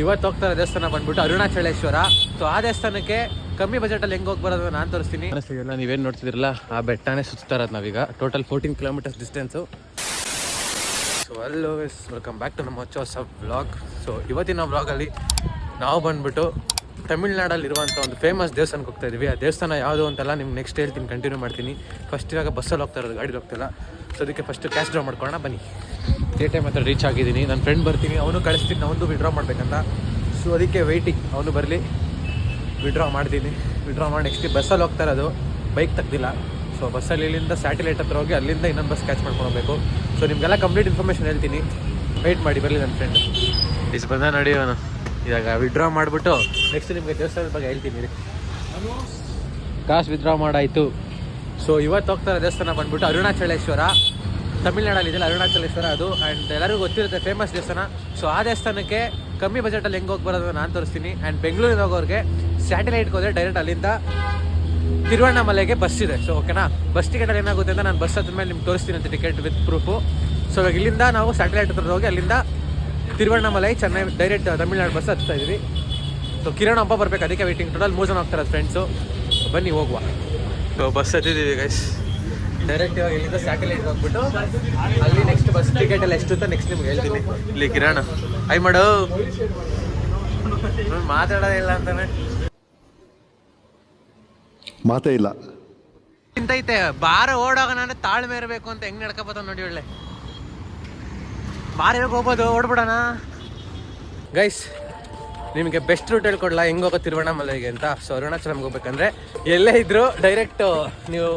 ಇವತ್ತು ಹೋಗ್ತಾರೆ ದೇವಸ್ಥಾನ ಬಂದ್ಬಿಟ್ಟು ಅರುಣಾಚಲೇಶ್ವರ. ಸೊ ಆ ದೇವಸ್ಥಾನಕ್ಕೆ ಕಮ್ಮಿ ಬಜೆಟಲ್ಲಿ ಹೆಂಗೆ ಹೋಗಿ ಬರೋದು ನಾನು ತೋರಿಸ್ತೀನಿ. ಎಲ್ಲ ನೀವೇನು ನೋಡ್ತಿದ್ರಲ್ಲ ಆ ಬೆಟ್ಟನೇ ಸುತ್ತಾ ಇರೋದು ನಾವೀಗ. Total 14 kilometres distance. So always welcome back to ನಮ್ಮ ಹೊಸ ವ್ಲಾಗ್. ಸೊ ಇವತ್ತಿನ ವ್ಲಾಗಲ್ಲಿ ನಾವು ಬಂದ್ಬಿಟ್ಟು ತಮಿಳ್ನಾಡಲ್ಲಿರುವಂಥ ಒಂದು ಫೇಮಸ್ ದೇವಸ್ಥಾನಕ್ಕೆ ಹೋಗ್ತಾ ಇದ್ದೀವಿ. ಆ ದೇವಸ್ಥಾನ ಯಾವುದು ಅಂತೆಲ್ಲ ನಿಮ್ಗೆ ನೆಕ್ಸ್ಟ್ ಹೇಳ್ತೀನಿ, ಕಂಟಿನ್ಯೂ ಮಾಡ್ತೀನಿ. ಫಸ್ಟ್ ಇವಾಗ ಬಸ್ಸಲ್ಲಿ ಹೋಗ್ತಾ ಇರೋದು, ಗಾಡೀಲಿ ಹೋಗ್ತಿಲ್ಲ. ಸೊ ಅದಕ್ಕೆ ಫಸ್ಟ್ ಕ್ಯಾಶ್ ಡ್ರಾ ಮಾಡ್ಕೊಳ್ಳೋಣ ಬನ್ನಿ. ಟೈಮ್ ಹತ್ರ ರೀಚ್ ಆಗಿದ್ದೀನಿ. ನನ್ನ ಫ್ರೆಂಡ್ ಬರ್ತೀನಿ, ಅವನು ಕಳಿಸ್ತೀನಿ, ಅವನು ವಿಡ್ರಾ ಮಾಡಬೇಕಂತ. ಸೊ ಅದಕ್ಕೆ ವೆಯ್ಟಿಂಗ್, ಅವನು ಬರಲಿ, ವಿಡ್ರಾ ಮಾಡ್ತೀನಿ. ವಿಡ್ರಾ ಮಾಡಿ ನೆಕ್ಸ್ಟ್ ಬಸ್ಸಲ್ಲಿ ಹೋಗ್ತಾ ಇರೋದು, ಬೈಕ್ ತೆಗ್ದಿಲ್ಲ. ಸೊ ಬಸ್ಸಲ್ಲಿ ಇಲ್ಲಿಂದ ಸ್ಯಾಟಲೈಟ್ ಹತ್ರ ಹೋಗಿ ಅಲ್ಲಿಂದ ಇನ್ನೊಂದು ಬಸ್ ಕ್ಯಾಚ್ ಮಾಡ್ಕೊಂಡು ಹೋಗಬೇಕು. ಸೊ ನಿಮಗೆಲ್ಲ ಕಂಪ್ಲೀಟ್ ಇನ್ಫಾರ್ಮೇಷನ್ ಹೇಳ್ತೀನಿ, ವೆಯ್ಟ್ ಮಾಡಿ ಬರಲಿ ನನ್ನ ಫ್ರೆಂಡ್. ಇಷ್ಟು ಬಂದ ನೋಡಿ ಅವನು. ಇವಾಗ ವಿಡ್ರಾ ಮಾಡಿಬಿಟ್ಟು ನೆಕ್ಸ್ಟ್ ನಿಮಗೆ ದೇವಸ್ಥಾನದ ಬಗ್ಗೆ ಹೇಳ್ತೀನಿ. ಕಾಸು ವಿಡ್ರಾ ಮಾಡಾಯಿತು. ಸೊ ಇವತ್ತು ಹೋಗ್ತಾರೆ ದೇವಸ್ಥಾನ ಬಂದ್ಬಿಟ್ಟು ಅರುಣಾಚಲೇಶ್ವರ. ತಮಿಳ್ನಾಡಲ್ಲಿದೆಯಲ್ಲ ಅರುಣಾಚಲೇಶ್ವರ ಅದು. ಆ್ಯಂಡ್ ಎಲ್ಲರಿಗೂ ಗೊತ್ತಿರುತ್ತೆ, ಫೇಮಸ್ ದೇವಸ್ಥಾನ. ಸೊ ಆ ದೇವಸ್ಥಾನಕ್ಕೆ ಕಮ್ಮಿ ಬಜೆಟಲ್ಲಿ ಹೆಂಗೆ ಹೋಗಿ ಬರೋದು ನಾನು ತೋರಿಸ್ತೀನಿ. ಆ್ಯಂಡ್ ಬೆಂಗಳೂರಿಗೆ ಹೋಗೋರಿಗೆ ಸ್ಯಾಟಲೈಟ್ಗೆ ಹೋದರೆ ಡೈರೆಕ್ಟ್ ಅಲ್ಲಿಂದ ತಿರುವಣ್ಣಾಮಲೆಗೆ ಬಸ್ ಇದೆ. ಸೊ ಓಕೆನಾ, ಬಸ್ ಟಿಕೆಟಲ್ಲಿ ಏನಾಗುತ್ತೆ ಅಂತ ನಾನು ಬಸ್ ಹತ್ರ ಮೇಲೆ ನಿಮ್ಗೆ ತೋರಿಸ್ತೀನಿ ಅಂತ, ಟಿಕೆಟ್ ವಿತ್ ಪ್ರೂಫು. ಸೊ ಇವಾಗ ಇಲ್ಲಿಂದ ನಾವು ಸ್ಯಾಟಲೈಟ್ ಹತ್ರ ಹೋಗಿ ಅಲ್ಲಿಂದ ತಿರುವಣ್ಣಾಮಲೈ ಚೆನ್ನೈ ಡೈರೆಕ್ಟ್ ತಮಿಳ್ನಾಡು ಬಸ್ ಹತ್ತಾ ಇದ್ವಿ. ಸೊ ಕಿರಣ್ ಹಬ್ಬ ಬರ್ಬೇಕು, ಅದಕ್ಕೆ ವೇಟಿಂಗ್. ಟೋಟಲ್ 3 ಜನ ಹೋಗ್ತಾರೆ ಫ್ರೆಂಡ್ಸು. ಬನ್ನಿ ಹೋಗುವ. ಸೊ ಬಸ್ ಹತ್ತಿದ್ದೀವಿ ಗೈಸ್. ಡೈರೆಕ್ಟ್ ಇವಾಗ ಇಲ್ಲಿಂದ ಸ್ಯಾಟಲೈಟ್ ಹೋಗ್ಬಿಟ್ಟು ಅಲ್ಲಿ ನೆಕ್ಸ್ಟ್ ಬಸ್ ಟಿಕೆಟ್ ಎಲ್ಲ ಎಷ್ಟು ಅಂತ ನೆಕ್ಸ್ಟ್ ನಿಮ್ಗೆ ಹೇಳ್ತೀನಿ. ಇಲ್ಲಿ ಕಿರಣ್ ಐ ಮಾಡು, ಮಾತಾಡೋದಿಲ್ಲ ಅಂತಾನೆ, ಮಾತೇ ಇಲ್ಲ ಇಂತೈತೆ. ಬಾರ ಓಡೋಗೋಣ ಅಂದ್ರೆ ತಾಳ್ಮೆ ಇರಬೇಕು ಅಂತ ಹೆಂಗ್ ನಡ್ಕೊಬೋದ ನೋಡಿ. ಒಳ್ಳೆ ಬಾರ ಇವಾಗ ಹೋಗ್ಬೋದು, ಓಡ್ಬಿಡೋಣ ಗೈಸ್. ನಿಮಗೆ ಬೆಸ್ಟ್ ರೂಟ್ ಹೇಳ್ಕೊಡ್ಲಾ ಹೆಂಗೆ ಹೋಗೋ ತಿರುವಣ್ಣಾಮಲೈಗೆ ಅಂತ. ಸೊ ಅರುಣಾಚಲಮ್ಗೆ ಹೋಗ್ಬೇಕಂದ್ರೆ ಎಲ್ಲೇ ಇದ್ರು ಡೈರೆಕ್ಟ್ ನೀವು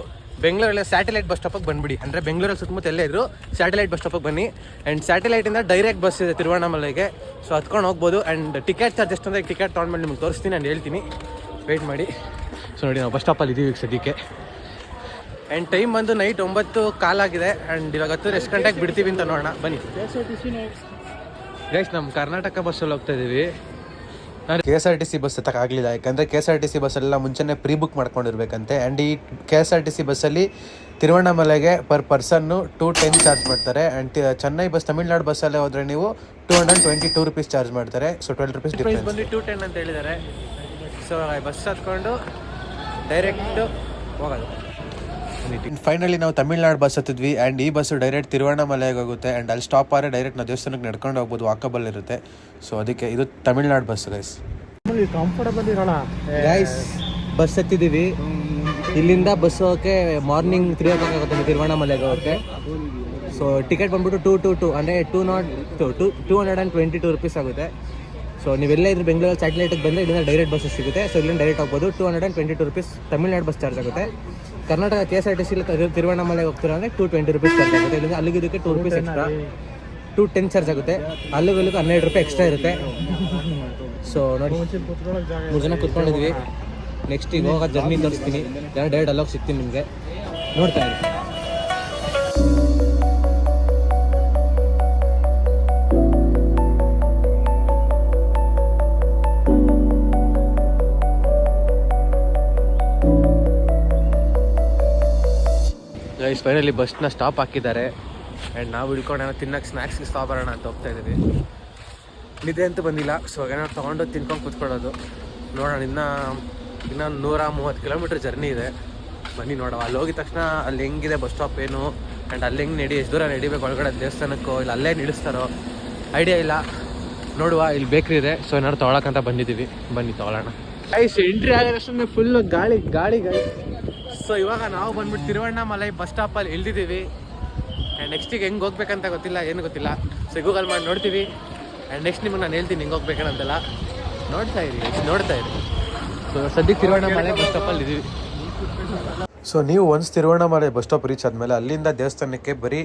ಬೆಂಗಳೂರಲ್ಲಿ ಸ್ಯಾಟಲೈಟ್ ಬಸ್ ಸ್ಟಾಪಿಗೆ ಬಂದ್ಬಿಡಿ. ಅಂದರೆ ಬೆಂಗಳೂರಲ್ಲಿ ಸುತ್ತಮುತ್ತ ಎಲ್ಲೇ ಇದ್ರು ಸ್ಯಾಟಲೈಟ್ ಬಸ್ ಸ್ಟಾಪಿಗೆ ಬನ್ನಿ. ಆ್ಯಂಡ್ ಸ್ಯಾಟಲೈಟಿಂದ ಡೈರೆಕ್ಟ್ ಬಸ್ ಇದೆ ತಿರುವಣ್ಣಾಮಲೈಗೆ. ಸೊ ಹತ್ಕೊಂಡು ಹೋಗ್ಬೋದು. ಆ್ಯಂಡ್ ಟಿಕೆಟ್ ಚಾರ್ಜ್ ಎಷ್ಟು ಅಂದರೆ ಟಿಕೆಟ್ ತೊಗೊಂಡ್ಮೇಲೆ ನಿಮ್ಗೆ ತೋರಿಸ್ತೀನಿ, ನಾನು ಹೇಳ್ತೀನಿ, ವೆಯ್ಟ್ ಮಾಡಿ. ಸೊ ನೋಡಿ ನಾವು ಬಸ್ ಸ್ಟಾಪಲ್ಲಿ ಇದ್ದೀವಿ ಈಗ ಸದ್ಯಕ್ಕೆ. ಆ್ಯಂಡ್ ಟೈಮ್ ಬಂದು ನೈಟ್ 9:15 ಆ್ಯಂಡ್ ಇವಾಗ 10 ಎಷ್ಟು ಗಂಟೆಗೆ ಬಿಡ್ತೀವಿ ಅಂತ ನೋಡೋಣ ಬನ್ನಿ. ಗೈಸ್ ನಮ್ಮ ಕರ್ನಾಟಕ ಬಸ್ಸಲ್ಲಿ ಹೋಗ್ತಾ ಇದ್ದೀವಿ. ನಾನು KSRTC ಬಸ್ ಆಗಲಿಲ್ಲ, ಯಾಕಂದರೆ KSRTC ಬಸ್ಸೆಲ್ಲ ಮುಂಚೆನೇ ಪ್ರೀ ಬುಕ್ ಮಾಡ್ಕೊಂಡಿರ್ಬೇಕಂತೆ. ಆ್ಯಂಡ್ ಈ KSRTC ಬಸ್ಸಲ್ಲಿ ತಿರುವಣ್ಣಾಮಲೆಗೆ ಪರ್ ಪರ್ಸನ್ನು 210 ಚಾರ್ಜ್ ಮಾಡ್ತಾರೆ. ಆ್ಯಂಡ್ ಚೆನ್ನೈ ಬಸ್ ತಮಿಳ್ನಾಡು ಬಸ್ಸಲ್ಲೇ ಹೋದರೆ ನೀವು 222 rupees ಚಾರ್ಜ್ ಮಾಡ್ತಾರೆ. So 12 rupees difference. ಬಂದು 210 ಅಂತ ಹೇಳಿದ್ದಾರೆ. ಸೊ ಬಸ್ ಹತ್ಕೊಂಡು ಡೈರೆಕ್ಟ್ ಹೋಗೋದು. ಫೈನಲಿ ನಾವು ತಮಿಳ್ನಾಡು ಬಸ್ ಹತ್ತಿದ್ವಿ. ಆ್ಯಂಡ್ ಈ ಬಸ್ಸು ಡೈರೆಕ್ಟ್ ತಿರುವಣ್ಣಾಮಲೆಗೆ ಹೋಗುತ್ತೆ. ಆ್ಯಂಡ್ ಅಲ್ಲಿ ಸ್ಟಾಪ್ ಆದರೆ ಡೈರೆಕ್ಟ್ ನಾವು ದೇವಸ್ಥಾನಕ್ಕೆ ನಡ್ಕೊಂಡು ಹೋಗ್ಬೋದು, ವಾಕಬಲ್ ಇರುತ್ತೆ. ಸೊ ಅದಕ್ಕೆ ಇದು ತಮಿಳ್ನಾಡು ಬಸ್ ಗೈಸ್. ಕಂಫರ್ಟಬಲ್ ಇರೋಣ ಗೈಸ್ ಬಸ್ ಹತ್ತಿದ್ದೀವಿ. ಇಲ್ಲಿಂದ ಬಸ್ ಹೋಗೋಕ್ಕೆ ಮಾರ್ನಿಂಗ್ 3 o'clock ಆಗುತ್ತೆ ತಿರುವಣ್ಣಾಮಲೆಗೆ ಹೋಗೋಕ್ಕೆ. ಸೊ ಟಿಕೆಟ್ ಬಂದ್ಬಿಟ್ಟು 222 ಅಂದರೆ 222 rupees ಆಗುತ್ತೆ. ಸೊ ನೀವೆಲ್ಲ ಇದ್ರೆ ಬೆಂಗಳೂರಲ್ಲಿ ಸ್ಯಾಟಲೈಟಿಗೆ ಬಂದರೆ ಇಲ್ಲಿಂದ ಡೈರೆಕ್ಟ್ ಬಸ್ ಸಿಗುತ್ತೆ. ಸೊ ಇಲ್ಲಿಂದ ಡೈರೆಕ್ಟ್ ಹೋಗ್ಬೋದು. 222 rupees ತಮಿಳ್ನಾಡು ಬಸ್ ಚಾರ್ಜ್ ಆಗುತ್ತೆ. ಕರ್ನಾಟಕ KSRTC ತಿರುವಣ್ಣಾಮಲೆಗೆ ಹೋಗ್ತೀರಾ ಅಂದರೆ 220 rupees ಚಾರ್ಜ್ ಆಗುತ್ತೆ. ಇಲ್ಲಿಂದ ಅಲ್ಲಿಗೆ ಇದಕ್ಕೆ 2 rupees ಎಕ್ಸ್ಟ್ರಾ, 210 ಚಾರ್ಜ್ ಆಗುತ್ತೆ. ಅಲ್ಲಿಗೆ 12 ರೂಪಾಯಿ ಎಕ್ಸ್ಟ್ರಾ ಇರುತ್ತೆ. ಸೊ ನೋಡಿ 3 ಜನ ಕೂತ್ಕೊಂಡಿದ್ವಿ. ನೆಕ್ಸ್ಟ್ ಈಗ ಹೋಗೋ ಜರ್ನಿ ತೋರಿಸ್ತೀನಿ, ಡೈರೆಕ್ಟ್ ಅಲ್ಲೋಗಿ ಸಿಗ್ತೀನಿ ನಿಮಗೆ, ನೋಡ್ತಾ ಇರಿ. ಗೈಸ್ ಫೈನಲಿ ಬಸ್ನ ಸ್ಟಾಪ್ ಹಾಕಿದ್ದಾರೆ. ಆ್ಯಂಡ್ ನಾವು ಹಿಡ್ಕೊಂಡು ಏನೋ ತಿನ್ನೋಕ್ಕೆ ಸ್ನ್ಯಾಕ್ಸ್ಗೆ ಸ್ಟಾಪ್ ಬರೋಣ ಅಂತ ಹೋಗ್ತಾ ಇದ್ದೀವಿ. ನಿದ್ದೆ ಅಂತೂ ಬಂದಿಲ್ಲ. ಸೊ ಏನೋ ತೊಗೊಂಡು ತಿನ್ಕೊಂಡು ಕೂತ್ಕೊಳ್ಳೋದು. ನೋಡೋಣ, ಇನ್ನೂ 130 ಕಿಲೋಮೀಟ್ರ್ ಜರ್ನಿ ಇದೆ. ಬನ್ನಿ ನೋಡೋಣ. ಅಲ್ಲಿ ಹೋಗಿದ ತಕ್ಷಣ ಅಲ್ಲಿ ಹೆಂಗಿದೆ ಬಸ್ ಸ್ಟಾಪ್ ಏನು, ಆ್ಯಂಡ್ ಅಲ್ಲಿ ಹೆಂಗೆ ಎಷ್ಟು ದೂರ ನಡಿಬೇಕು ಒಳಗಡೆ ದೇವಸ್ಥಾನಕ್ಕೋ ಇಲ್ಲ ಅಲ್ಲೇ ನಿಲ್ಲಿಸ್ತಾರೋ ಐಡಿಯಾ ಇಲ್ಲ. ನೋಡುವ. ಇಲ್ಲಿ ಬೇಕ್ರಿ ಇದೆ. ಸೊ ಏನಾದ್ರು ತೊಗೊಳಕ್ಕಂತ ಬಂದಿದ್ದೀವಿ, ಬನ್ನಿ ತೊಗೊಳ್ಳೋಣ. ಗೈಸ್ ಎಂಟ್ರಿ ಆಗೋದಷ್ಟೊಂದು ಫುಲ್ಲು ಗಾಳಿ ಗಾಳಿ ಗೈಸ್. ಸೊ ಇವಾಗ ನಾವು ಬಂದ್ಬಿಟ್ಟು ತಿರುವಣ್ಣಾಮಲೈ ಬಸ್ ಸ್ಟಾಪಲ್ಲಿ ಇಳಿದಿದ್ದೀವಿ. ಆ್ಯಂಡ್ ನೆಕ್ಸ್ಟಿಗೆ ಹೆಂಗೆ ಹೋಗ್ಬೇಕಂತ ಗೊತ್ತಿಲ್ಲ, ಏನು ಗೊತ್ತಿಲ್ಲ. ಸೊ ಗೂಗಲ್ ಮಾಡಿ ನೋಡ್ತೀವಿ. ಆ್ಯಂಡ್ ನೆಕ್ಸ್ಟ್ ನಿಮಗೆ ನಾನು ಹೇಳ್ತೀನಿ ಹೆಂಗೆ ಹೋಗ್ಬೇಕಂತೆಲ್ಲ. ನೋಡ್ತಾ ಇರಿ. ಸೊ ಸದ್ಯಕ್ಕೆ ತಿರುವಣ್ಣಾಮಲೈ ಬಸ್ ಸ್ಟಾಪಲ್ಲಿ ಇದ್ದೀವಿ. ಸೊ ನೀವು once Tiruvannamalai bus stop reach ಆದಮೇಲೆ ಅಲ್ಲಿಂದ ದೇವಸ್ಥಾನಕ್ಕೆ ಬರೀ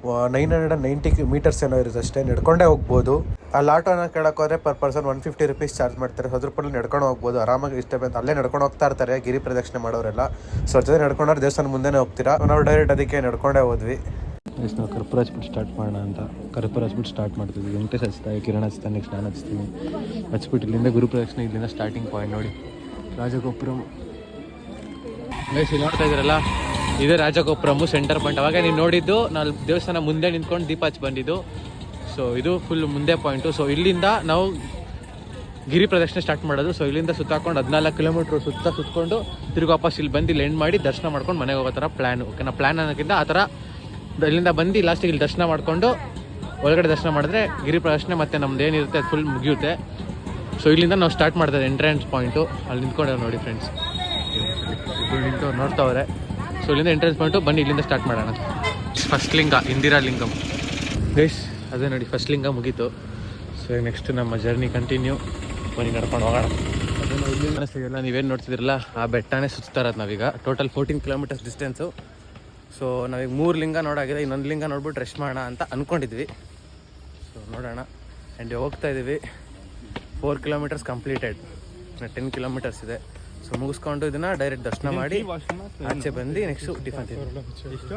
990 meters ಏನೋ ಇರುತ್ತೆ ಅಷ್ಟೇ, ನಡ್ಕೊಂಡೇ ಹೋಗ್ಬೋದು. ಅಲ್ಲಿ ಆಟೋನ ಕೇಳೋಕೆ ಹೋದರೆ ಪರ್ ಪರ್ಸನ್ 150 rupees ಚಾರ್ಜ್ ಮಾಡ್ತಾರೆ. 10 ರೂಪಾಯಿ ನಡ್ಕೊಂಡು ಹೋಗ್ಬೋದು ಆರಾಮಾಗಿ. ಇಷ್ಟ ಬಂದು ಅಲ್ಲೇ ನಡ್ಕೊಂಡು ಹೋಗ್ತಾ ಇರ್ತಾರೆ ಗಿರಿ ಪ್ರದಕ್ಷಿಣೆ ಮಾಡೋರೆಲ್ಲ. ಸೊ ಜೊತೆ ನಡ್ಕೊಂಡ್ರೆ ದೇವಸ್ಥಾನ ಮುಂದೆನೇ ಹೋಗ್ತೀರಾ. ನಾವು ಡೈರೆಕ್ಟ್ ಅದಕ್ಕೆ ನಡ್ಕೊಂಡೇ ಹೋದ್ವಿ. ನಾವು ಕರ್ಪೂರ ಹಚ್ಬಿಟ್ಟು ಸ್ಟಾರ್ಟ್ ಮಾಡೋಣ ಅಂತ ಕರ್ಪೂರ ಹಚ್ಬಿಟ್ಟು ಸ್ಟಾರ್ಟ್ ಮಾಡ್ತಿದ್ವಿ. ವೆಂಕಟೇಶ್ ಹಚ್ತಾ, ಕಿರಣ್ ಹಚ್ತಾ, ನೆಕ್ಸ್ಟ್ ನಾನು ಹಚ್ತೀನಿ. ಹಚ್ಬಿಟ್ಟು ಇಲ್ಲಿಂದ ಗುರು ಪ್ರದಕ್ಷಿಣೆ, ಇಲ್ಲಿಂದ ಸ್ಟಾರ್ಟಿಂಗ್ ಪಾಯಿಂಟ್ ನೋಡಿ ರಾಜಗೋಪುರಂ. ನೋಡ್ತಾ ಇದ್ದೀರಲ್ಲ, ಇದೇ ರಾಜಗೋಪುರಮು ಸೆಂಟರ್ ಪಾಯಿಂಟ್. ಅವಾಗ ನೀವು ನೋಡಿದ್ದು ನಾವು ದೇವಸ್ಥಾನ ಮುಂದೆ ನಿಂತ್ಕೊಂಡು ದೀಪ ಹಚ್ಚಿ ಬಂದಿದ್ದು. ಸೊ ಇದು ಫುಲ್ ಮುಂದೆ ಪಾಯಿಂಟು. ಸೊ ಇಲ್ಲಿಂದ ನಾವು ಗಿರಿ ಪ್ರದಕ್ಷಿಣೆ ಸ್ಟಾರ್ಟ್ ಮಾಡೋದು. ಸೊ ಇಲ್ಲಿಂದ ಸುತ್ತಾಕೊಂಡು 14 ಕಿಲೋಮೀಟ್ರ್ ಸುತ್ಕೊಂಡು ತಿರುಗಿ ವಾಪಸ್ ಇಲ್ಲಿ ಬಂದು ಇಲ್ಲಿ ಎಂಡ್ ಮಾಡಿ ದರ್ಶನ ಮಾಡ್ಕೊಂಡು ಮನೆಗೆ ಹೋಗೋ ಥರ ಪ್ಲ್ಯಾನು. ಓಕೆನಾ? ಪ್ಲ್ಯಾನ್ ಅನ್ನೋಕ್ಕಿಂತ ಆ ಥರ ಇಲ್ಲಿಂದ ಬಂದು ಲಾಸ್ಟಿಗೆ ಇಲ್ಲಿ ದರ್ಶನ ಮಾಡಿಕೊಂಡು ಒಳಗಡೆ ದರ್ಶನ ಮಾಡಿದ್ರೆ ಗಿರಿ ಪ್ರದಕ್ಷಿಣೆ ಮತ್ತು ನಮ್ದು ಏನಿರುತ್ತೆ ಅದು ಫುಲ್ ಮುಗಿಯುತ್ತೆ. ಸೊ ಇಲ್ಲಿಂದ ನಾವು ಸ್ಟಾರ್ಟ್ ಮಾಡ್ತಾರೆ ಎಂಟ್ರೆನ್ಸ್ ಪಾಯಿಂಟು. ಅಲ್ಲಿ ನಿಂತ್ಕೊಂಡವ್ರು ನೋಡಿ ಫ್ರೆಂಡ್ಸ್, ನಿಂತು ನೋಡ್ತಾವ್ರೆ. ಸೊ ಇಲ್ಲಿಂದ ಎಂಟ್ರೆನ್ಸ್ ಪಾಯಿಂಟು ಬನ್ನಿ ಇಲ್ಲಿಂದ ಸ್ಟಾರ್ಟ್ ಮಾಡೋಣ. ಫಸ್ಟ್ ಲಿಂಗ ಇಂದಿರಾ ಲಿಂಗಂ ಗೈಸ್, ಅದೇ ನೋಡಿ ಫಸ್ಟ್ ಲಿಂಗ ಮುಗೀತು. ಸೊ ನೆಕ್ಸ್ಟ್ ನಮ್ಮ ಜರ್ನಿ ಕಂಟಿನ್ಯೂ. ಬನ್ನಿ ನಡ್ಕೊಂಡು ಹೋಗೋಣ. ಅನಿಸ್ತಿದೆಯಲ್ಲ, ನೀವೇನು ನೋಡ್ತಿದ್ರಲ್ಲ ಆ ಬೆಟ್ಟನೇ ಸುತ್ತಾ ಇರೋದು ನಾವೀಗ. Total 14 kilometres distance. ಸೊ ನಾವೀಗ 3 ಲಿಂಗ ನೋಡಾಗಿದೆ, ಇನ್ನೊಂದು ಲಿಂಗ ನೋಡ್ಬಿಟ್ಟು ರೆಸ್ಟ್ ಮಾಡೋಣ ಅಂತ ಅಂದ್ಕೊಂಡಿದ್ವಿ. ಸೊ ನೋಡೋಣ. ಆ್ಯಂಡ್ ಹೋಗ್ತಾ ಇದ್ದೀವಿ. 4 ಕಿಲೋಮೀಟರ್ಸ್ ಕಂಪ್ಲೀಟೆಡ್, 10 ಕಿಲೋಮೀಟರ್ಸ್ ಇದೆ. ಸೊ ಮುಗಿಸ್ಕೊಂಡು ಇದನ್ನು ಡೈರೆಕ್ಟ್ ದರ್ಶನ ಮಾಡಿ ಆಚೆ ಬಂದು ನೆಕ್ಸ್ಟು ಟಿಫನ್ ಇಷ್ಟು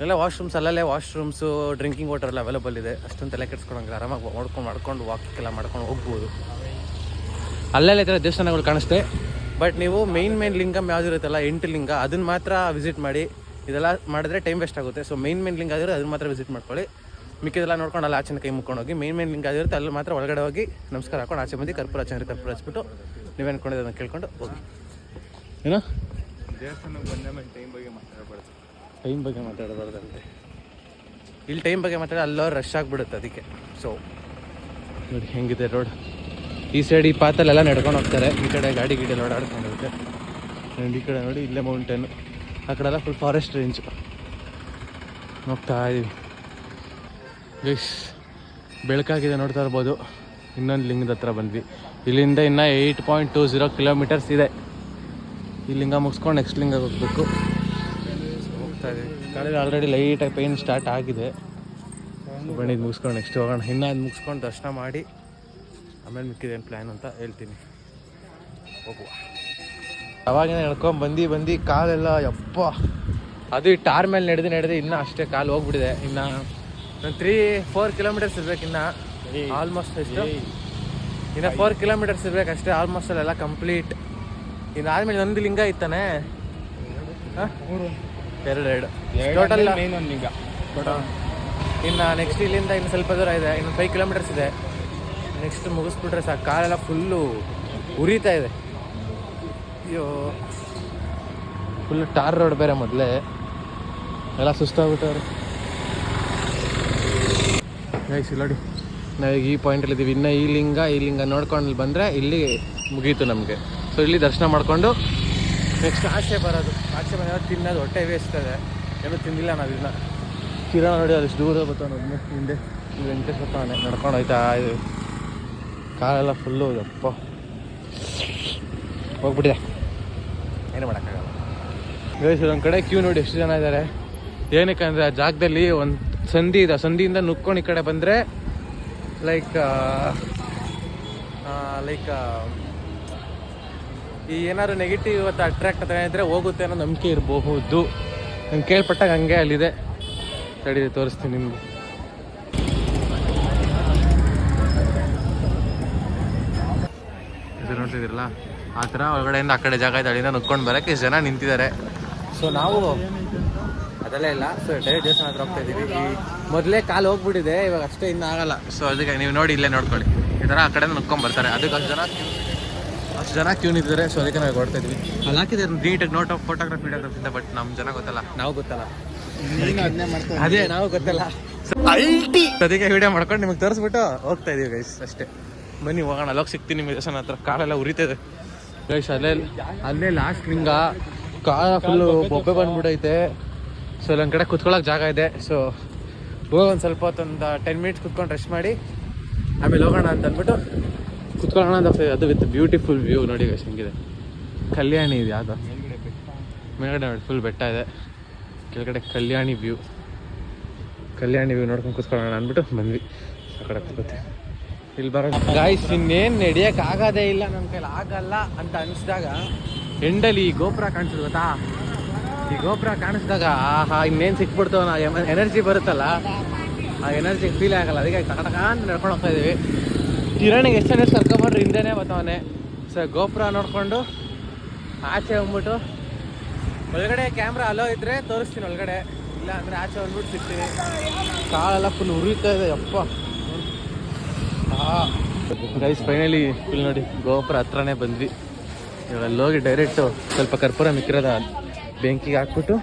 ಎಲ್ಲ ವಾಶ್ರೂಮ್ಸ್, ಅಲ್ಲಲ್ಲೇ ವಾಶ್ರೂಮ್ಸು, ಡ್ರಿಂಕಿಂಗ್ ವಾಟರ್ ಎಲ್ಲ ಅವೈಲೇಬಲ್ ಇದೆ. ಅಷ್ಟೊಂದು ತಲೆ ಕೆಡ್ಸ್ಕೊಳಂಗೆ ಆರಾಮಾಗಿ ಮಾಡ್ಕೊಂಡು ವಾಕೆಲ್ಲ ಮಾಡ್ಕೊಂಡು ಹೋಗ್ಬೋದು. ಅಲ್ಲೆಲ್ಲ ಈ ಥರ ದೇವಸ್ಥಾನಗಳು ಕಾಣಿಸುತ್ತೆ. ಬಟ್ ನೀವು ಮೇನ್ ಲಿಂಗಮ್ ಯಾವ್ದು ಇರುತ್ತಲ್ಲ 8 ಲಿಂಗ, ಅದನ್ನ ಮಾತ್ರ ವಿಸಿಟ್ ಮಾಡಿ. ಇದೆಲ್ಲ ಮಾಡಿದ್ರೆ ಟೈಮ್ ವೇಸ್ಟ್ ಆಗುತ್ತೆ. ಸೊ ಮೇನ್ ಲಿಂಗ ಆಗಿರೋ ಅದನ್ನ ಮಾತ್ರ ವಿಸಿಟ್ ಮಾಡ್ಕೊಳ್ಳಿ. ಮಿಕ್ಕಿದೆಲ್ಲ ನೋಡ್ಕೊಂಡು ಅಲ್ಲಿ ಆಚೆನ ಕೈ ಮುಕ್ಕೊಂಡು ಹೋಗಿ. ಮೇನ್ ಲಿಂಗ ಆಗಿರುತ್ತೆ ಅಲ್ಲಿ ಮಾತ್ರ ಒಳಗಡೆ ಹೋಗಿ ನಮಸ್ಕಾರ ಹಾಕೊಂಡು ಆಚೆ ಬಂದು ಕರ್ಪೂರ ಹಚ್ಬಿಟ್ಟು ನೀವೇನು ಅನ್ಕೊಂಡಿದ್ದು ಅದನ್ನು ಕೇಳ್ಕೊಂಡು ಹೋಗಿ. ಏನೋ ದೇವಸ್ಥಾನಕ್ಕೆ ಬಂದ ಮೇಲೆ ಟೈಮ್ ಬಗ್ಗೆ ಮಾತಾಡಬಾರ್ದಂತೆ. ಇಲ್ಲಿ ಟೈಮ್ ಬಗ್ಗೆ ಮಾತಾಡಿ ಅಲ್ಲೋ ರಶ್ ಆಗಿಬಿಡುತ್ತೆ ಅದಕ್ಕೆ. ಸೊ ನೋಡಿ ಹೆಂಗಿದೆ ರೋಡ್. ಈ ಸೈಡ್ ಈ ಪಾತಲ್ಲೆಲ್ಲ ನಡ್ಕೊಂಡು ಹೋಗ್ತಾರೆ, ಈ ಕಡೆ ಗಾಡಿ ಓಡಾಡ್ಕೊಂಡು ಹೋಗುತ್ತೆ. ಆ್ಯಂಡ್ ಈ ಕಡೆ ನೋಡಿ ಇಲ್ಲೇ ಮೌಂಟೇನು, ಆ ಕಡೆ ಎಲ್ಲ ಫುಲ್ ಫಾರೆಸ್ಟ್ ರೇಂಜು. ಹೋಗ್ತಾ ಇದೀವಿ ಗೈಸ್. ಬೆಳಕಾಗಿದೆ ನೋಡ್ತಾ ಇರ್ಬೋದು. ಇನ್ನೊಂದು ಲಿಂಗದ ಹತ್ರ ಬಂದ್ವಿ. ಇಲ್ಲಿಂದ ಇನ್ನೂ 8.20 ಕಿಲೋಮೀಟರ್ಸ್ ಇದೆ. ಈ ಲಿಂಗ ಮುಗಿಸ್ಕೊಂಡು ನೆಕ್ಸ್ಟ್ ಲಿಂಗ ಹೋಗ್ಬೇಕು. ಹೋಗ್ತಾ ಇದೀವಿ. ಕಾಲೇಜ್ ಆಲ್ರೆಡಿ ಲೈಟಾಗಿ ಪೇನ್ ಸ್ಟಾರ್ಟ್ ಆಗಿದೆ. ಬನ್ನಿ ಇದು ಮುಗಿಸ್ಕೊಂಡು ನೆಕ್ಸ್ಟ್ ಹೋಗೋಣ. ಇನ್ನೂ ಅದು ಮುಗಿಸ್ಕೊಂಡು ದರ್ಶನ ಮಾಡಿ ಆಮೇಲೆ ಮಿಕ್ಕಿದೇನು ಪ್ಲ್ಯಾನ್ ಅಂತ ಹೇಳ್ತೀನಿ. ಹೋಗುವ. ಅವಾಗಿಂದ ನಡ್ಕೊಂಡು ಬಂದು ಕಾಲೆಲ್ಲ ಯಪ್ಪ, ಅದು ಈ ಟಾರ್ ಮೇಲೆ ನಡೆದು ಇನ್ನೂ ಅಷ್ಟೇ ಕಾಲು ಹೋಗ್ಬಿಟ್ಟಿದೆ. ಇನ್ನು 3-4 ಕಿಲೋಮೀಟರ್ಸ್ ಇರ್ಬೇಕು. ಇನ್ನು ಆಲ್ಮೋಸ್ಟ್ ಎಷ್ಟು ಇನ್ನು 4 ಕಿಲೋಮೀಟರ್ಸ್ ಇರ್ಬೇಕು ಅಷ್ಟೇ. ಆಲ್ಮೋಸ್ಟ್ ಅಲ್ಲೆಲ್ಲ ಕಂಪ್ಲೀಟ್. ಇನ್ನು ಆದಮೇಲೆ ಒಂದು ಲಿಂಗ ಇತ್ತಾನೆ, 2 ಟೋಟಲ್ ಮೇನ್ ಲಿಂಗ. ಇನ್ನು ನೆಕ್ಸ್ಟ್ ಇಲ್ಲಿಂದ ಇನ್ನು ಸ್ವಲ್ಪ ದೂರ ಇದೆ, ಇನ್ನು 5 ಕಿಲೋಮೀಟರ್ಸ್ ಇದೆ. ನೆಕ್ಸ್ಟ್ ಮುಗಿಸ್ಬಿಟ್ರೆ ಸಾಕು. ಕಾಲೆಲ್ಲ ಫುಲ್ಲು ಉರಿತಾ ಇದೆ. ಅಯ್ಯೋ, ಫುಲ್ಲು ಟಾರ್ ರೋಡ್ ಬೇರೆ ಮೊದಲೇ, ಎಲ್ಲ ಸುಸ್ತಾಗ್ಬಿಟ್ಟವ್ರೆ ಗೈಸ್. ನೋಡಿ ನಾವೀಗ ಈ ಪಾಯಿಂಟಲ್ಲಿದ್ದೀವಿ. ಇನ್ನು ಈ ಲಿಂಗ ನೋಡ್ಕೊಂಡು ಬಂದರೆ ಇಲ್ಲಿ ಮುಗೀತು ನಮಗೆ. ಸೊ ಇಲ್ಲಿ ದರ್ಶನ ಮಾಡಿಕೊಂಡು ನೆಕ್ಸ್ಟ್ ಆಚೆ ಬರೋದು. ಆಚೆ ಬಂದಾಗ ತಿನ್ನೋದು ಹೊಟ್ಟೆ ಬೇಯಿಸ್ತದೆ. ಏನೂ ತಿಂದಿಲ್ಲ ನಾವಿನ್ನ. ಕಿರಣ ನೋಡಿ ಅದಷ್ಟು ದೂರ ಬರ್ತಾನೆ ಒಬ್ಬನೇ ಹಿಂದೆ. ಈ ವೆಂಕಟೇಶ್ ಬರ್ತಾನೆ ನಡ್ಕೊಂಡು ಹೋಯ್ತಾ ಇದು. ಕಾಲೆಲ್ಲ ಫುಲ್ಲು ಯಪ್ಪ ಹೋಗ್ಬಿಟ್ಟಿದೆ, ಏನು ಮಾಡೋಕ್ಕಾಗಲ್ಲ ಗೈಸ್. ಒಂದು ಕಡೆ ಕ್ಯೂ ನೋಡಿ ಎಷ್ಟು ಜನ ಇದ್ದಾರೆ. ಏನಕ್ಕೆ ಅಂದರೆ ಆ ಜಾಗದಲ್ಲಿ ಒಂದು ಸಂಧಿ ಇದೆ. ಸಂಧಿಯಿಂದ ನುಕ್ಕೊಂಡು ಈ ಕಡೆ ಬಂದರೆ ಲೈಕ್ ಈ ಏನಾದ್ರು ನೆಗೆಟಿವ್ ಇವತ್ತು ಅಟ್ರಾಕ್ಟ್ ಆಗ್ತಾನೆ ಇದ್ದರೆ ಹೋಗುತ್ತೆ ಅನ್ನೋ ನಂಬಿಕೆ ಇರಬಹುದು. ನಂಗೆ ಕೇಳ್ಪಟ್ಟಾಗ ಹಂಗೆ ಅಲ್ಲಿದೆ. ತಡೀರಿ ತೋರಿಸ್ತೀನಿ ನಿಮಗೆ. ಇದು ನೋಡ್ತಿದ್ದೀರಲ್ಲ ಆ ಥರ ಒಳಗಡೆಯಿಂದ ಆ ಕಡೆ ಜಾಗ ಇದೆ. ಅಲ್ಲಿಂದ ನುಕ್ಕೊಂಡು ಬರೋಕ್ಕೆ ಇಷ್ಟು ಜನ ನಿಂತಿದ್ದಾರೆ. ಸೊ ನಾವು ಅದೆಲ್ಲ ಇಲ್ಲ. ಸೊ ಡೈರೆಕ್ಟ್ ದೇವಸ್ಥಾನ ಹತ್ರ ಹೋಗ್ತಾ ಇದ್ದೀವಿ. ಮೊದಲೇ ಕಾಲು ಹೋಗ್ಬಿಟ್ಟಿದೆ, ಇವಾಗ ಅಷ್ಟೇ ಇನ್ನೂ ಆಗಲ್ಲ. ಸೊ ಅದಕ್ಕೆ ನೀವು ನೋಡಿ ಇಲ್ಲೇ ನೋಡ್ಕೊಳ್ಳಿ. ಈ ಥರ ಆ ಕಡೆಯಿಂದ ನುಕ್ಕೊಂಡು ಬರ್ತಾರೆ. ಅದಕ್ಕೆ ಅಷ್ಟು ಜನ ಕ್ಯೂ ನಿಂತಿದ್ದಾರೆ. ಸೊ ಅದಕ್ಕೆ ನಾವು ಹೊಡ್ತಾ ಇದ್ವಿ. ಅಲ್ಲಿ ಹಾಕಿದ್ದಾರೆ ನೀಟಾಗಿ ನೋಟ್ ಆಫ್ ಫೋಟೋಗ್ರಫಿಯಿಂದ. ಬಟ್ ನಮ್ಮ ಜನ ಗೊತ್ತಲ್ಲ, ನಾವು ಗೊತ್ತಲ್ಲ, ಅದೇ ನಾವು ಗೊತ್ತಲ್ಲ. ಅದಕ್ಕೆ ವಿಡಿಯೋ ಮಾಡ್ಕೊಂಡು ನಿಮಗೆ ತೋರಿಸ್ಬಿಟ್ಟು ಹೋಗ್ತಾ ಇದೀವಿ ಗೈಸ್ ಅಷ್ಟೇ. ಬನ್ನಿ ಹೋಗೋಣ. ಅಲ್ಲೋಗಿ ಸಿಗ್ತೀನಿ ನಿಮಗೆ ದೇವಸ್ಥಾನ ಹತ್ರ. ಕಾಲೆಲ್ಲ ಉರಿತದೆ ಗೈಸ್. ಅಲ್ಲೇ ಲಾಸ್ಟ್ ಲಿಂಗ. ಕಾಲ ಫುಲ್ಲು ಬೊಬ್ಬೆ ಬಂದ್ಬಿಟ್ಟೈತೆ. ಸೊ ಅಲ್ಲೊಂದು ಕಡೆ ಕುತ್ಕೊಳ್ಳೋಕೆ ಜಾಗ ಇದೆ. ಸೊ ಹೋಗಿ ಒಂದು ಸ್ವಲ್ಪ ಹೊತ್ತೊಂದು 10 ಮಿನಿಟ್ಸ್ ಕುತ್ಕೊಂಡು ರೆಸ್ಟ್ ಮಾಡಿ ಆಮೇಲೆ ಹೋಗೋಣ ಅಂತ ಅಂದ್ಬಿಟ್ಟು ಕುತ್ಕೊಳ್ಳೋಣ ಅಂತ. ಅದು ವಿತ್ ಬ್ಯೂಟಿಫುಲ್ ವ್ಯೂ ನೋಡಿ ಗೈಸ್ ಹೆಂಗಿದೆ. ಕಲ್ಯಾಣಿ ಇದೆ ಯಾವುದು ಮೇಲ್ಗಡೆ ನೋಡಿ, ಫುಲ್ ಬೆಟ್ಟ ಇದೆ. ಕೆಳಗಡೆ ಕಲ್ಯಾಣಿ ವ್ಯೂ ನೋಡ್ಕೊಂಡು ಕುತ್ಕೊಳ್ಳೋಣ ಅಂದ್ಬಿಟ್ಟು ಬಂದ್ವಿ. ಆ ಕಡೆ ಕೂತ್ಕೋತೀವಿ. ಇಲ್ಲಿ ಬರೋಣ ಗಾಯ್ಸ್. ಇನ್ನೇನು ನಡೆಯೋಕೆ ಆಗೋದೇ ಇಲ್ಲ, ನಮ್ಮ ಕೈಲಿ ಆಗಲ್ಲ ಅಂತ ಅನಿಸಿದಾಗ ಎಂಡಲ್ಲಿ ಈ ಗೋಪುರ ಕಾಣಿಸಿದ್ ಗೊತ್ತಾ. ಈ ಗೋಪುರ ಕಾಣಿಸಿದಾಗ ಆಹಾ ಇನ್ನೇನು ಸಿಕ್ಬಿಡ್ತಾವ. ಎನರ್ಜಿ ಬರುತ್ತಲ್ಲ, ಆ ಎನರ್ಜಿಗೆ ಫೀಲ್ ಆಗಲ್ಲ. ಅದಕ್ಕೆ ಟಕ ಅಂತ ನಡ್ಕೊಂಡು ಹೋಗ್ತಾ ಇದೀವಿ. ಕಿರಣಿಗೆ ಎಷ್ಟು ಜನ ಕರ್ಕೊಂಡ್ರೆ ಹಿಂದೆನೇ ಬರ್ತಾವನೆ. ಸೊ ಗೋಪುರ ನೋಡಿಕೊಂಡು ಆಚೆ ಹೋಗ್ಬಿಟ್ಟು ಒಳಗಡೆ ಕ್ಯಾಮ್ರಾ ಅಲೋ ಇದ್ದರೆ ತೋರಿಸ್ತೀನಿ ಒಳಗಡೆ, ಇಲ್ಲ ಅಂದರೆ ಆಚೆ ಬಂದ್ಬಿಟ್ಟು ಸಿಗ್ತೀನಿ. ಕಾಲೆಲ್ಲ ಫುಲ್ ಉರಿತಾ ಇದೆ ಯಪ್ಪ. ಗೈಸ್ ಫೈನಲಿ ಇಲ್ಲಿ ನೋಡಿ ಗೋಪುರ ಹತ್ರನೇ ಬಂದ್ವಿ. ಇವಾಗ ಅಲ್ಲಿ ಹೋಗಿ ಡೈರೆಕ್ಟು ಸ್ವಲ್ಪ ಕರ್ಪೂರ ಮಿಕ್ಕಿರೋದ ಬೆಂಕಿಗೆ ಹಾಕ್ಬಿಟ್ಟು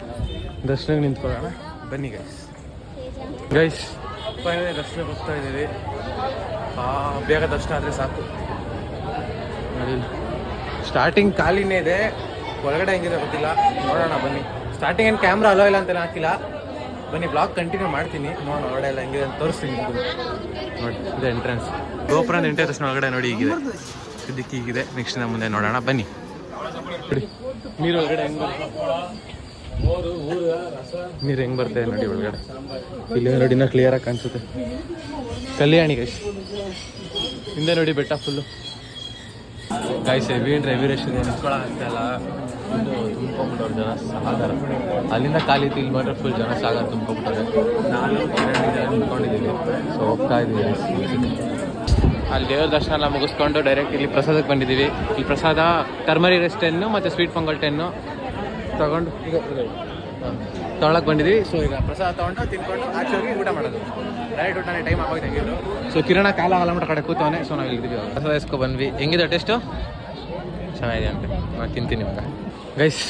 ದರ್ಶನಕ್ಕೆ ನಿಂತ್ಕೊಳ್ಳೋಣ ಬನ್ನಿ ಗೈಸ್. ಗೈಸ್ ಫೈನಲಿ ದರ್ಶನಕ್ಕೆ ಹೋಗ್ತಾ ಇದ್ದೀವಿ. ಬೇಗ ದರ್ಶನ ಆದರೆ ಸಾಕು. ನೋಡಿ ಸ್ಟಾರ್ಟಿಂಗ್ ಖಾಲಿನೇ ಇದೆ, ಒಳಗಡೆ ಹೆಂಗಿದೆ ಗೊತ್ತಿಲ್ಲ, ನೋಡೋಣ ಬನ್ನಿ. ಸ್ಟಾರ್ಟಿಂಗ್ ಏನು ಕ್ಯಾಮ್ರಾ ಅಲೋ ಇಲ್ಲ ಅಂತೆಲ್ಲ ಹಾಕಿಲ್ಲ. ಬನ್ನಿ ಬ್ಲಾಗ್ ಕಂಟಿನ್ಯೂ ಮಾಡ್ತೀನಿ, ನೋಡೋಣ ಒಳಗಡೆ ಎಲ್ಲ ಹೆಂಗಿದೆ ಅಂತ ತೋರಿಸ್ತೀನಿ. ನೋಡಿ ಇದು ಎಂಟ್ರೆನ್ಸ್. ಗೋಪುರ ಎಂಟೇ ತಕ್ಷಣ ಒಳಗಡೆ ನೋಡಿ ಹೀಗಿದೆ, ಇದಕ್ಕೆ ಹೀಗಿದೆ. ನೆಕ್ಸ್ಟ್ ನಮ್ಮ ಮುಂದೆ ನೋಡೋಣ ಬನ್ನಿ. ನೀರು ಒಳಗಡೆ ಹೆಂಗೆ ನೀರು ಹೆಂಗೆ ಬರ್ತದೆ ನೋಡಿ ಒಳಗಡೆ. ಇಲ್ಲಿ ನೋಡಿ ಇನ್ನೂ ಕ್ಲಿಯರಾಗಿ ಕಾಣಿಸುತ್ತೆ. ಕಲ್ಯಾಣಿ ಗೈಸ್ ಹಿಂದೆ ನೋಡಿ ಬೆಟ್ಟ ಫುಲ್ಲು. ಗೈಸ್ ಹೆವಿ ರಶ್ ಇದೆ, ನಿಂತ್ಕೊಳ್ಳೋಂತೆಲ್ಲ ಫುಲ್ಲು ತುಂಬ್ಕೊಂಬಿಟ್ಟವ್ರು ಜನ ಸಾಗರ. ಅಲ್ಲಿಂದ ಖಾಲಿ ಇಲ್ಲಿ ಮಾತ್ರ ಫುಲ್ ಜನ ಸಾಗರ ತುಂಬ್ಕೊಂಬಿಟ್ಟವ್ರೆ. ನಾನು ನಿಂತ್ಕೊಂಡಿದ್ದೀವಿ. ಸೊ ಹೋಗ್ತಾ ಇದ್ದೀವಿ. ಅಲ್ಲಿ ದೇವ್ರ ದರ್ಶನ ಎಲ್ಲ ಮುಗಿಸ್ಕೊಂಡು ಡೈರೆಕ್ಟ್ ಇಲ್ಲಿ ಪ್ರಸಾದಕ್ಕೆ ಬಂದಿದ್ದೀವಿ. ಈ ಪ್ರಸಾದ ಟರ್ಮರಿ ರೈಸ್ 10 ಮತ್ತು ಸ್ವೀಟ್ ಪೊಂಗಲ್ 10 ತೊಗೊಂಡು ತೊಗೊಳಕ್ಕೆ ಬಂದಿದ್ದೀವಿ. ಸೊ ಈಗ ಪ್ರಸಾದ ತೊಗೊಂಡು ತಿನ್ಕೊಂಡು ಆಚೆ ಹೋಗಿ ಊಟ ಮಾಡೋದು. ಡೈರೆಕ್ಟ್ ಊಟನೇ ಟೈಮ್ ಆಗೋಯ್ತು ಹೆಂಗಿದ್ರು. ಸೊ ಕಿರಣ ಕಾಲ ಆಲಮಟ್ಟ ಕಡೆ ಕೂತವನೆ. ಸೊ ನಾವು ಇಲ್ಲಿದ್ದೀವಿ. ಪ್ರಸಾದ ಇಸ್ಕೊ ಬಂದ್ವಿ. ಹೆಂಗಿದೆ ಟೇಸ್ಟು? ಚೆನ್ನಾಗಿದೆ ಅಂತೆ. ನಾನು ತಿಂತೀನಿ ಇವಾಗ. ಗೈಸ್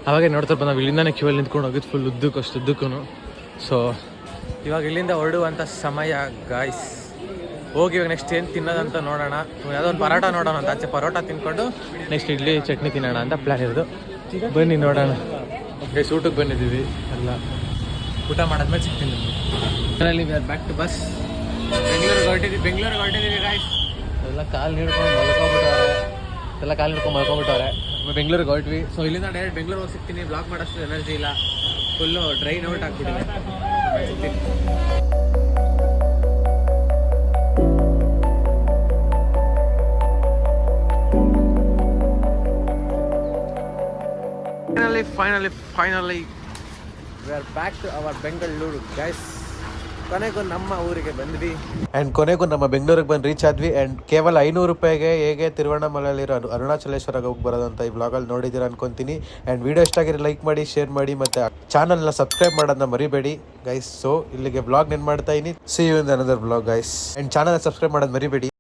ಅವಾಗೆ ನೋಡ್ತಾ ನಾವು ಇಲ್ಲಿಂದಾನೆ ಕ್ಯೂವಲ್ಲಿ ನಿಂತ್ಕೊಂಡು ಹೋಗಿದ್ದು ಫುಲ್ ಉದ್ದಕ್ಕೂ ಅಷ್ಟು ಉದ್ದಕ್ಕೂ. ಸೊ ಇವಾಗ ಇಲ್ಲಿಂದ ಹೊರಡುವಂಥ ಸಮಯ ಗಾಯ್ಸ್. ಹೋಗಿ ಇವಾಗ ನೆಕ್ಸ್ಟ್ ಏನು ತಿನ್ನೋದಂತ ನೋಡೋಣ. ಯಾವುದೋ ಒಂದು ಪರೋಟ ನೋಡೋಣ ಅಂತ. ಆಚೆ ಪರೋಟ ತಿನ್ಕೊಂಡು ನೆಕ್ಸ್ಟ್ ಇಡ್ಲಿ ಚಟ್ನಿ ತಿನ್ನೋಣ ಅಂತ ಪ್ಲ್ಯಾನ್ ಇರೋದು. ಬನ್ನಿ ನೋಡೋಣ. ಗೈಸ್ ಊಟಕ್ಕೆ ಬಂದಿದ್ದೀವಿ ಎಲ್ಲ. ಊಟ ಮಾಡಾದ್ಮೇಲೆ ಸಿಗ್ತೀನಿ. Finally we are back to bus. ಬೆಂಗಳೂರಿಗೆ ಹೊರಟಿದ್ದೀವಿ ಗಾಯ್ಸ್. ಎಲ್ಲ ಕಾಲು ಹಿಡ್ಕೊಂಡು ಮಲ್ಕೊಂಬಿಟ್ಟವ್ರೆ. ಬೆಂಗಳೂರಿಗೆ ಹೊರಟ್ವಿ. ಸೊ ಇಲ್ಲಿಂದ ಡೈರೆಕ್ಟ್ ಬೆಂಗಳೂರಿಗೆ ಹೋಗಿ ಸಿಗ್ತೀನಿ. ಬ್ಲಾಗ್ ಮಾಡೋಷ್ಟು ಎನರ್ಜಿ ಇಲ್ಲ, ಫುಲ್ಲು ಡ್ರೈನ್ ಔಟ್ ಆಗ್ಬಿಟ್ಟಿದೆ. ಸಿಗ್ತೀನಿ. Finally, we are back to our Bengaluru, guys. ಕೊನೆಗೂ ನಮ್ಮ ಊರಿಗೆ ಬಂದ್ವಿ. ಆ್ಯಂಡ್ ಕೊನೆಗೂ ನಮ್ಮ ಬೆಂಗಳೂರಿಗೆ ಬಂದು ರೀಚ್ ಆದ್ವಿ. ಆ್ಯಂಡ್ ಕೇವಲ 500 ರೂಪಾಯಿಗೆ ಹೇಗೆ ತಿರುವಣ್ಣಾಮಲೆಯಲ್ಲಿರೋ ಅರುಣಾಚಲೇಶ್ವರಗೆ ಹೋಗಿ ಬರೋದಂತ ಈ ಬ್ಲಾಗಲ್ಲಿ ನೋಡಿದ್ದೀರಾ ಅನ್ಕೊತೀನಿ. ಆ್ಯಂಡ್ ವಿಡಿಯೋ ಇಷ್ಟ ಆಗಿದ್ರೆ ಲೈಕ್ ಮಾಡಿ, ಶೇರ್ ಮಾಡಿ, ಮತ್ತು ಚಾನಲ್ನ ಸಬ್ಸ್ಕ್ರೈಬ್ ಮಾಡೋದನ್ನ ಮರಿಬೇಡಿ ಗೈಸ್. ಸೊ ಇಲ್ಲಿಗೆ ಬ್ಲಾಗ್ ನೆನ್ ಮಾಡ್ತಾ ಇದೀನಿ. See you in another blog guys. And ಚಾನಲ್ನ ಸಬ್ಸ್ಕ್ರೈಬ್ ಮಾಡೋದು ಮರಿಬೇಡಿ.